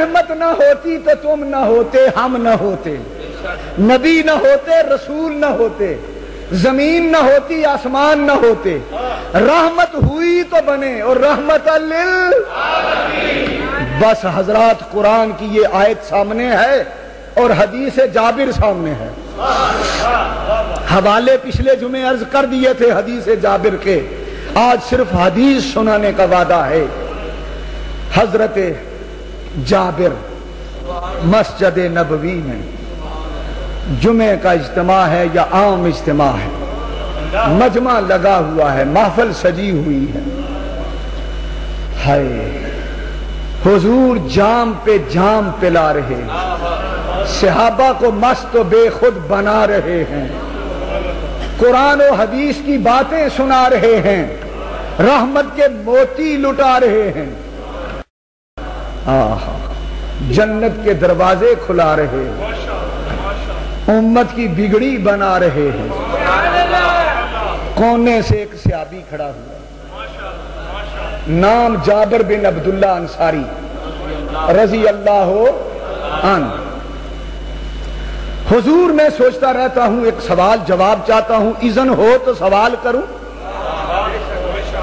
رحمت نہ ہوتی تو تم نہ ہوتے، ہم نہ ہوتے، نبی نہ ہوتے، رسول نہ ہوتے، زمین نہ ہوتی، آسمان نہ ہوتے، رحمت ہوئی تو بنے، اور رحمت للعالمین۔ بس حضرات قرآن کی یہ آیت سامنے ہے اور حدیث جابر سامنے ہے۔ حوالے پچھلے جمعے عرض کر دیے تھے حدیث جابر کے، آج صرف حدیث سنانے کا وعدہ ہے۔ حضرت جابر مسجد نبوی میں جمعے کا اجتماع ہے یا عام اجتماع ہے، مجمع لگا ہوا ہے، محفل سجی ہوئی ہے، ہائے حضور جام پہ جام پلا رہے ہیں، صحابہ کو مست و بے خود بنا رہے ہیں، قرآن و حدیث کی باتیں سنا رہے ہیں، رحمت کے موتی لٹا رہے ہیں، جنت کے دروازے کھلا رہے ہیں، امت کی بگڑی بنا رہے ہیں۔ کونے سے ایک صحابی کھڑا ہوا، نام جابر بن عبداللہ انصاری رضی اللہ عنہ۔ حضور میں سوچتا رہتا ہوں، ایک سوال جواب چاہتا ہوں، اذن ہو تو سوال کروں؟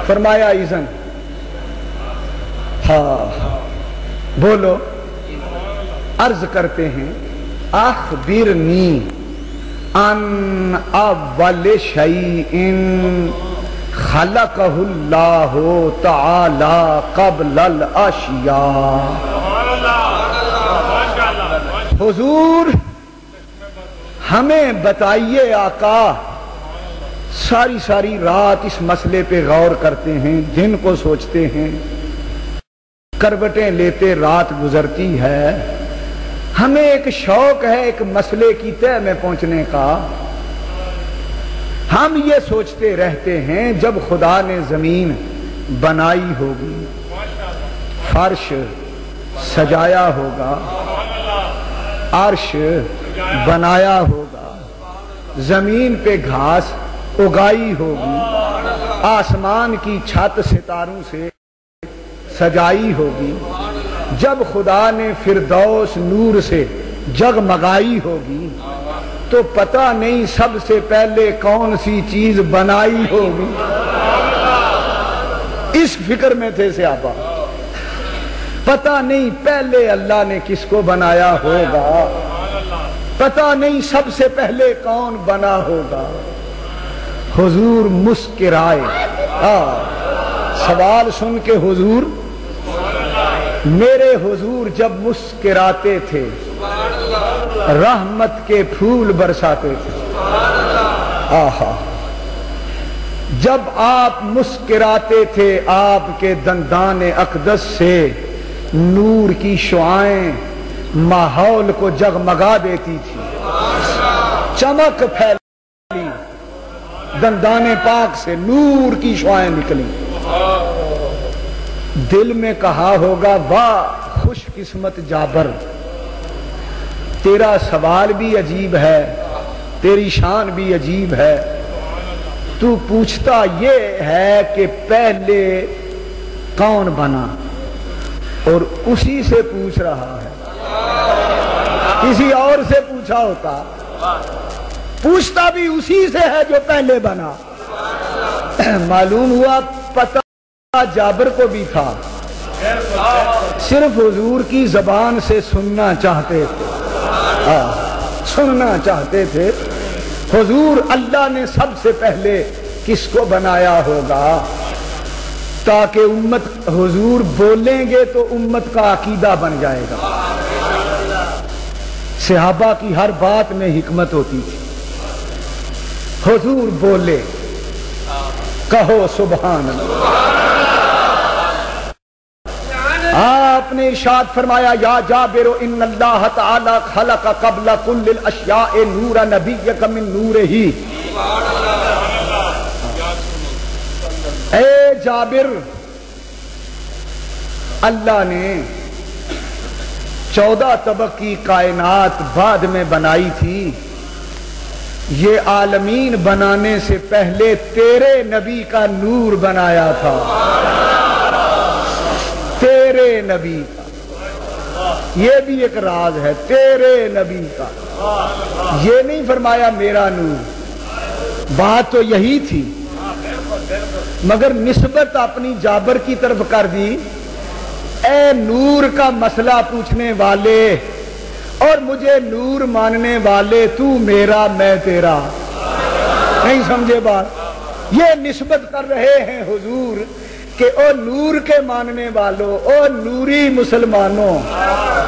فرمایا اذن، ہاں بولو۔ عرض کرتے ہیں اخبرنی ان اول شیء خلقہ اللہ تعالی قبل الاشیاء۔ حضور ہمیں بتائیے آقا، ساری ساری رات اس مسئلے پہ غور کرتے ہیں، دن کو سوچتے ہیں، کروٹیں لیتے رات گزرتی ہے، ہمیں ایک شوق ہے ایک مسئلے کی تہ میں پہنچنے کا۔ ہم یہ سوچتے رہتے ہیں جب خدا نے زمین بنائی ہوگی، فرش سجایا ہوگا، عرش بنایا ہوگا، زمین پہ گھاس اگائی ہوگی، آسمان کی چھت ستاروں سے سجائی ہوگی، جب خدا نے فردوس نور سے جگمگائی ہوگی تو پتہ نہیں سب سے پہلے کون سی چیز بنائی ہوگی۔ اس فکر میں تھے صحابہ، پتہ نہیں پہلے اللہ نے کس کو بنایا ہوگا، پتہ نہیں سب سے پہلے کون بنا ہوگا۔ حضور مسکرائے، سوال سن کے حضور، میرے حضور جب مسکراتے تھے رحمت کے پھول برساتے تھے، جب آپ مسکراتے تھے آپ کے دندان اقدس سے نور کی شعائیں ماحول کو جگمگا دیتی تھی، چمک پھیلی، دندان پاک سے نور کی شعائیں نکلی۔ دل میں کہا ہوگا واہ خوش قسمت جابر، تیرا سوال بھی عجیب ہے، تیری شان بھی عجیب ہے، تو پوچھتا یہ ہے کہ پہلے کون بنا اور اسی سے پوچھ رہا ہے، کسی اور سے پوچھا ہوتا، پوچھتا بھی اسی سے ہے جو پہلے بنا۔ معلوم ہوا پتہ جابر کو بھی تھا، صرف حضور کی زبان سے سننا چاہتے تھے، سننا چاہتے تھے حضور اللہ نے سب سے پہلے کس کو بنایا ہوگا، تاکہ امت حضور بولیں گے تو امت کا عقیدہ بن جائے گا۔ صحابہ کی ہر بات میں حکمت ہوتی تھی، حضور بولے کہو سبحان اللہ۔ آپ نے ارشاد فرمایا یا جابر ان اللہ تعالی خلق قبل کل الاشیاء نور نبیک من نورہ۔ اے جابر، اللہ نے 14 طبق کی کائنات بعد میں بنائی تھی، یہ عالمین بنانے سے پہلے تیرے نبی کا نور بنایا تھا، تیرے نبی کا۔ یہ بھی ایک راز ہے تیرے نبی کا. یہ نہیں فرمایا میرا نور، بات تو یہی تھی مگر نسبت اپنی جابر کی طرف کر دی. اے نور کا مسئلہ پوچھنے والے اور مجھے نور ماننے والے، تو میرا میں تیرا. نہیں سمجھے بات؟ یہ نسبت کر رہے ہیں حضور کہ او نور کے ماننے والوں، او نوری مسلمانوں،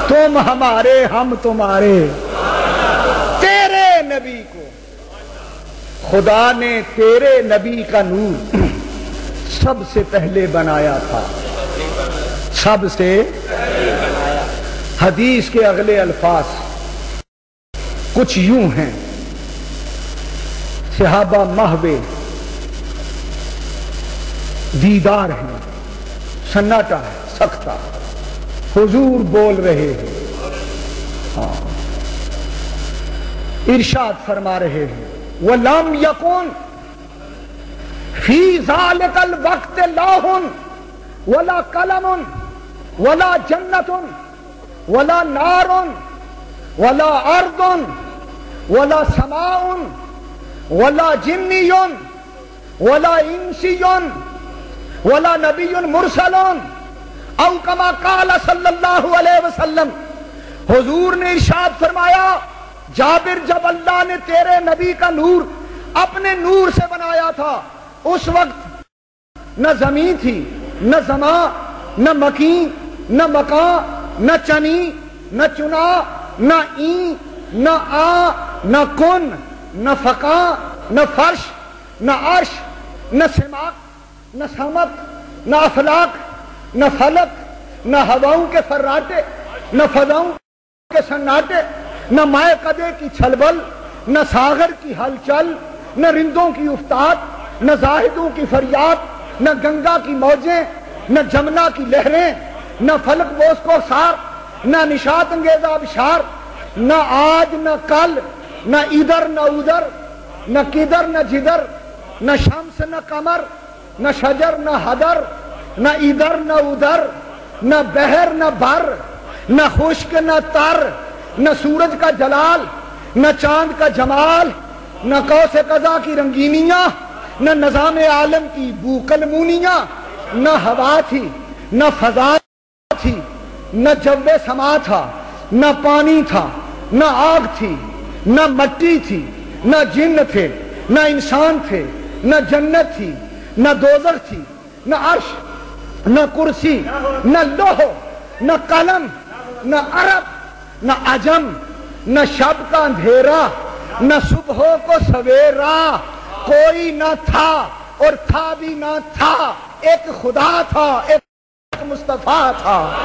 تم ہمارے ہم تمہارے. تیرے نبی کو خدا نے تیرے نبی کا نور سب سے پہلے بنایا تھا، سب سے. حدیث کے اگلے الفاظ کچھ یوں ہیں، صحابہ محو دیدار ہیں، سناٹا ہے سکتا، حضور بول رہے ہیں. ہاں ارشاد فرما رہے ہیں وَلَمْ يَكُنْ فِي ذَلِكَ الْوَقْتِ لَوْحٌ وَلَا قَلَمٌ وَلَا جَنَّةٌ وَلَا نَارٌ وَلَا أَرْضٌ وَلَا سَمَاءٌ وَلَا جِنِّيٌّ وَلَا إِنسِيٌّ وَلَا نَبِيٌّ مُرْسَلٌ أَوْ كَمَا قَالَ صلی اللہ علیہ وسلم. حضور نے ارشاد فرمایا جابر جب اللہ نے تیرے نبی کا نور اپنے نور سے بنایا تھا، اس وقت نہ زمین تھی، نہ زمان، نہ مکین، نہ مکان، نہ چنی، نہ چنا، نہ این، نہ آ، نہ کن، نہ فقاں، نہ فرش، نہ عرش، نہ سماق، نہ سمک، نہ افلاق، نہ فلک، نہ ہواؤں کے فراٹے، نہ فضاؤں کے سناٹے، نہ مائے قدے کی چھلبل، نہ ساغر کی ہلچل، نہ رندوں کی افتاد، نہ زاہدوں کی فریاد، نہ گنگا کی موجیں، نہ جمنا کی لہریں، نہ فلک بوس کو سار، نہ نشاط انگیز آبشار، نہ آج نہ کل، نہ ادھر نہ ادھر، نہ کدھر نہ جدھر، نہ شمس نہ قمر، نہ شجر نہ حدر، نہ ادھر نہ ادھر، نہ بحر نہ بر، نہ خشک نہ تر، نہ سورج کا جلال، نہ چاند کا جمال، نہ قوس قزح کی رنگینیاں، نہ نظام عالم کی بوکلمونیاں، نہ ہوا تھی، نہ فضا تھی، نہ جو سما تھا، نہ پانی تھا، نہ آگ تھی، نہ مٹی تھی، نہ جن تھے، نہ انسان تھے، نہ جنت تھی، نہ دوزخ تھی، نہ عرش، نہ کرسی، نہ لوح، نہ قلم، نہ عرب، نہ عجم، نہ شب کا اندھیرا، نہ صبح کو سویرا. کوئی نہ تھا اور تھا بھی نہ تھا، ایک خدا تھا، ایک مصطفیٰ تھا.